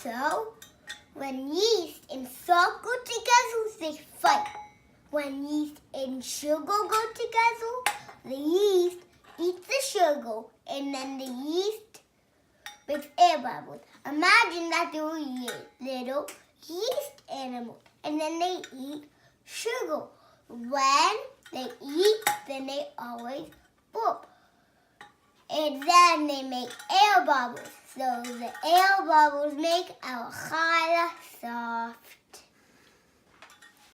So, when yeast and salt go together, they fight. When yeast and sugar go together, the yeast eats the sugar, and then the yeast makes air bubbles. Imagine that there were little yeast animals, and then they eat sugar. When they eat, then they always burp. And then they make air bubbles. So the air bubbles make our challah soft.